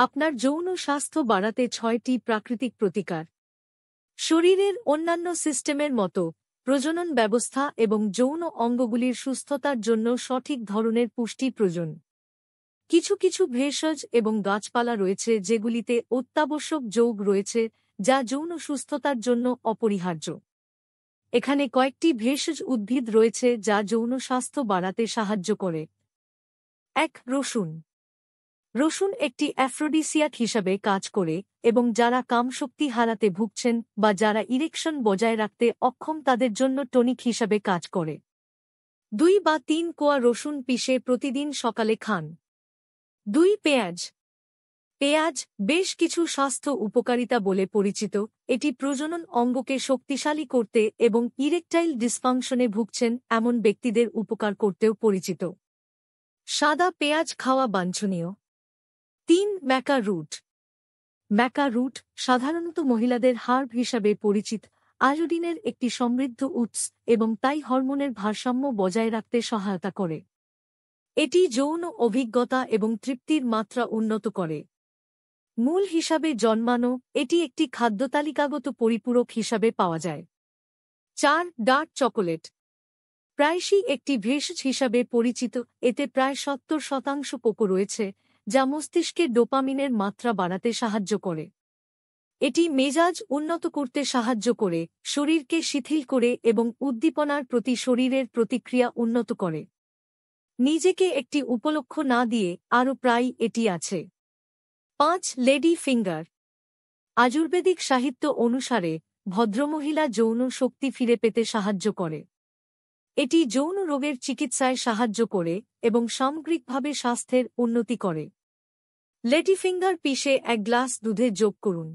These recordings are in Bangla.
আপনার যৌন স্বাস্থ্য বাড়াতে 6টি প্রাকৃতিক প্রতিকার। শরীরের অন্যান্য সিস্টেমের মতো প্রজনন ব্যবস্থা এবং যৌন অঙ্গগুলির সুস্থতার জন্য সঠিক ধরনের পুষ্টি প্রয়োজন। কিছু কিছু ভেষজ এবং গাছপালা রয়েছে যেগুলিতে অত্যাবশ্যক যৌগ রয়েছে যা যৌন সুস্থতার জন্য অপরিহার্য। এখানে কয়েকটি ভেষজ উদ্ভিদ রয়েছে যা যৌন স্বাস্থ্য বাড়াতে সাহায্য করে। 1. রসুন। রসুন একটি অ্যাফ্রোডিসিয়াক হিসাবে কাজ করে এবং যারা কামশক্তি হারাতে ভুগছেন বা যারা ইরেকশন বজায় রাখতে অক্ষম তাদের জন্য টনিক হিসাবে কাজ করে। 2 বা 3 কোয়া রসুন পিষে প্রতিদিন সকালে খান। 2. পেঁয়াজ। পেঁয়াজ বেশ কিছু স্বাস্থ্য উপকারিতা বলে পরিচিত। এটি প্রজনন অঙ্গকে শক্তিশালী করতে এবং ইরেকটাইল ডিসফাংশনে ভুগছেন এমন ব্যক্তিদের উপকার করতেও পরিচিত। সাদা পেঁয়াজ খাওয়া বাঞ্ছনীয়। 3. Maca root. ম্যাকা রুট সাধারণত মহিলাদের হার্ব হিসাবে পরিচিত, আয়োডিনের একটি সমৃদ্ধ উৎস এবং তাই হরমোনের ভারসাম্য বজায় রাখতে সহায়তা করে। এটি যৌন অভিজ্ঞতা এবং তৃপ্তির মাত্রা উন্নত করে। মূল হিসাবে জন্মানো, এটি একটি খাদ্যতালিকাগত পরিপূরক হিসাবে পাওয়া যায়। 4. Dark chocolate. প্রায়শই একটি ভেষজ হিসাবে পরিচিত, এতে প্রায় 70% কোকো রয়েছে যা মস্তিষ্কে ডোপামিনের মাত্রা বাড়াতে সাহায্য করে। এটি মেজাজ উন্নত করতে সাহায্য করে, শরীরকে শিথিল করে এবং উদ্দীপনার প্রতি শরীরের প্রতিক্রিয়া উন্নত করে। নিজেকে একটি উপলক্ষ না দিয়ে আরও প্রায় এটি আছে। 5. Lady finger. আয়ুর্বেদিক সাহিত্য অনুসারে ভদ্রমহিলা যৌন শক্তি ফিরে পেতে সাহায্য করে। এটি যৌন রোগের চিকিৎসায় সাহায্য করে এবং সামগ্রিকভাবে স্বাস্থ্যের উন্নতি করে। লেডি ফিঙ্গার পিষে 1 গ্লাস দুধে যোগ করুন।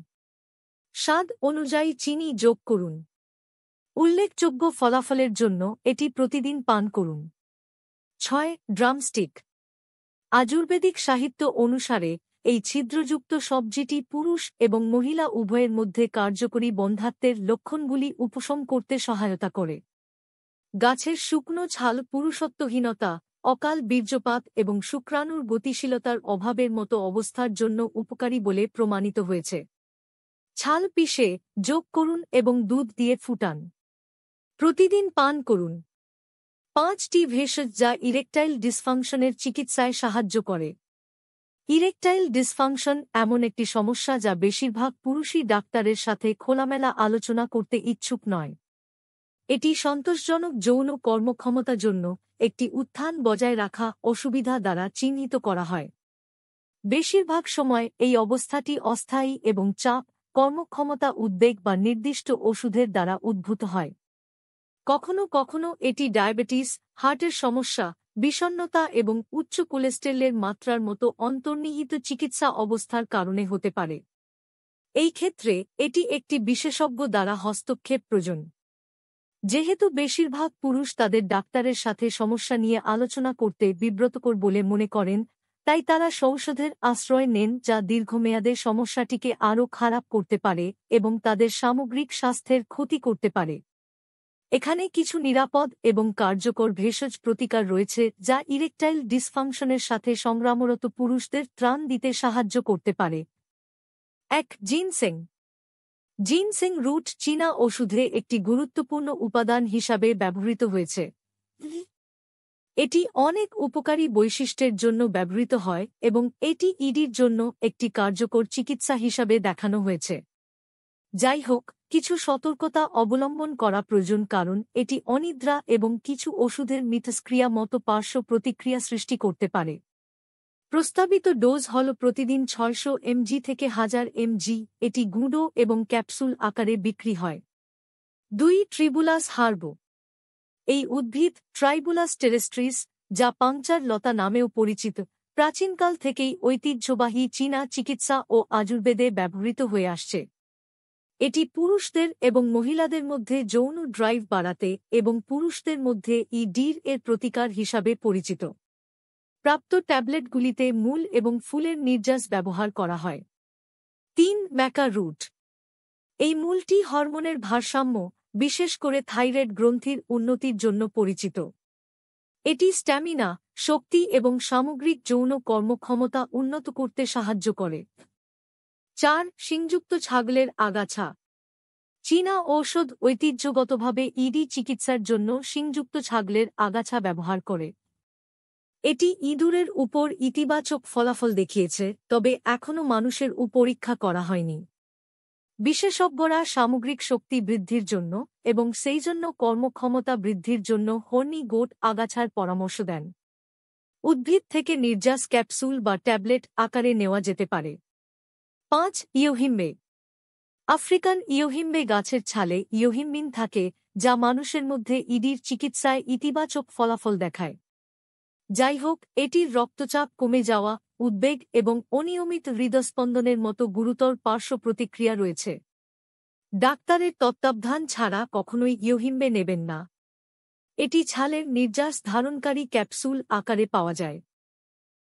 স্বাদ অনুযায়ী চিনি যোগ করুন। উল্লেখযোগ্য ফলাফলের জন্য এটি প্রতিদিন পান করুন। 6. ড্রামস্টিক। আয়ুর্বেদিক সাহিত্য অনুসারে এই ছিদ্রযুক্ত সবজিটি পুরুষ এবং মহিলা উভয়ের মধ্যে কার্যকরী বন্ধ্যাত্বের লক্ষণগুলি উপশম করতে সহায়তা করে। গাছের শুকনো ছাল পুরুষত্বহীনতা, অকাল বীর্যপাত এবং শুক্রাণুর গতিশীলতার অভাবের মতো অবস্থার জন্য উপকারী বলে প্রমাণিত হয়েছে। ছাল পিষে যোগ করুন এবং দুধ দিয়ে ফুটান। প্রতিদিন পান করুন। 5টি ভেষজ যা ইরেকটাইল ডিসফাংশনের চিকিৎসায় সাহায্য করে। ইরেকটাইল ডিসফাংশন এমন একটি সমস্যা যা বেশিরভাগ পুরুষই ডাক্তারের সাথে খোলামেলা আলোচনা করতে ইচ্ছুক নয়। এটি সন্তোষজনক যৌন কর্মক্ষমতার জন্য একটি উত্থান বজায় রাখা অসুবিধা দ্বারা চিহ্নিত করা হয়। বেশিরভাগ সময় এই অবস্থাটি অস্থায়ী এবং চাপ, কর্মক্ষমতা উদ্বেগ বা নির্দিষ্ট ওষুধের দ্বারা উদ্ভূত হয়। কখনো কখনো এটি ডায়াবেটিস, হার্টের সমস্যা, বিষণ্ণতা এবং উচ্চ কোলেস্টেরলের মাত্রার মতো অন্তর্নিহিত চিকিৎসা অবস্থার কারণে হতে পারে। এই ক্ষেত্রে এটি একটি বিশেষজ্ঞ দ্বারা হস্তক্ষেপ প্রয়োজন। যেহেতু বেশিরভাগ পুরুষ তাদের ডাক্তারের সাথে সমস্যা নিয়ে আলোচনা করতে বিব্রতকর বলে মনে করেন, তাই তারা ঔষধের আশ্রয় নেন যা দীর্ঘমেয়াদে সমস্যাটিকে আরও খারাপ করতে পারে এবং তাদের সামগ্রিক স্বাস্থ্যের ক্ষতি করতে পারে। এখানে কিছু নিরাপদ এবং কার্যকর ভেষজ প্রতিকার রয়েছে যা ইরেকটাইল ডিসফাংশনের সাথে সংগ্রামরত পুরুষদের ত্রাণ দিতে সাহায্য করতে পারে। 1. জিনসেং। জিনসেং রুট চীনা ওষুধে একটি গুরুত্বপূর্ণ উপাদান হিসাবে ব্যবহৃত হয়েছে। এটি অনেক উপকারী বৈশিষ্ট্যের জন্য ব্যবহৃত হয় এবং এটি ইডির জন্য একটি কার্যকর চিকিৎসা হিসাবে দেখানো হয়েছে। যাই হোক, কিছু সতর্কতা অবলম্বন করা প্রয়োজন কারণ এটি অনিদ্রা এবং কিছু ওষুধের মিথস্ক্রিয়া মতো পার্শ্ব প্রতিক্রিয়া সৃষ্টি করতে পারে। প্রস্তাবিত ডোজ হল প্রতিদিন 600 mg থেকে 1000 mg। এটি গুঁড়ো এবং ক্যাপসুল আকারে বিক্রি হয়। 2. ট্রিবুলাস হার্ব। এই উদ্ভিদ ট্রাইবুলাস টেরেস্ট্রিস, যা পাংচার লতা নামেও পরিচিত, প্রাচীনকাল থেকেই ঐতিহ্যবাহী চীনা চিকিৎসা ও আয়ুর্বেদে ব্যবহৃত হয়ে আসছে। এটি পুরুষদের এবং মহিলাদের মধ্যে যৌন ড্রাইভ বাড়াতে এবং পুরুষদের মধ্যে ইডির এর প্রতিকার হিসাবে পরিচিত। প্রাপ্ত ট্যাবলেটগুলিতে মূল এবং ফুলের নির্যাস ব্যবহার করা হয়। 3. Maca root. এই মূলটি হরমোনের ভারসাম্য, বিশেষ করে থাইরয়েড গ্রন্থির উন্নতির জন্য পরিচিত। এটি স্ট্যামিনা, শক্তি এবং সামগ্রিক যৌন কর্মক্ষমতা উন্নত করতে সাহায্য করে। 4. শিংযুক্ত ছাগলের আগাছা। চীনা ঔষধ ঐতিহ্যগতভাবে ইডি চিকিৎসার জন্য শিংযুক্ত ছাগলের আগাছা ব্যবহার করে। এটি ইঁদুরের উপর ইতিবাচক ফলাফল দেখিয়েছে, তবে এখনও মানুষের পরীক্ষা করা হয়নি। বিশেষজ্ঞরা সামগ্রিক শক্তি বৃদ্ধির জন্য এবং সেইজন্য কর্মক্ষমতা বৃদ্ধির জন্য হর্নি গোট আগাছার পরামর্শ দেন। উদ্ভিদ থেকে নির্যাস ক্যাপসুল বা ট্যাবলেট আকারে নেওয়া যেতে পারে। 5. ইয়োহিম্বে। আফ্রিকান ইয়োহিম্বে গাছের ছালে ইয়োহিম্বিন থাকে, যা মানুষের মধ্যে ইডির চিকিৎসায় ইতিবাচক ফলাফল দেখায়। যাই হোক, এটির রক্তচাপ কমে যাওয়া, উদ্বেগ এবং অনিয়মিত হৃদস্পন্দনের মতো গুরুতর পার্শ্ব প্রতিক্রিয়া রয়েছে। ডাক্তারের তত্ত্বাবধান ছাড়া কখনোই ইয়োহিম্বে নেবেন না। এটি ছালের নির্যাস ধারণকারী ক্যাপসুল আকারে পাওয়া যায়।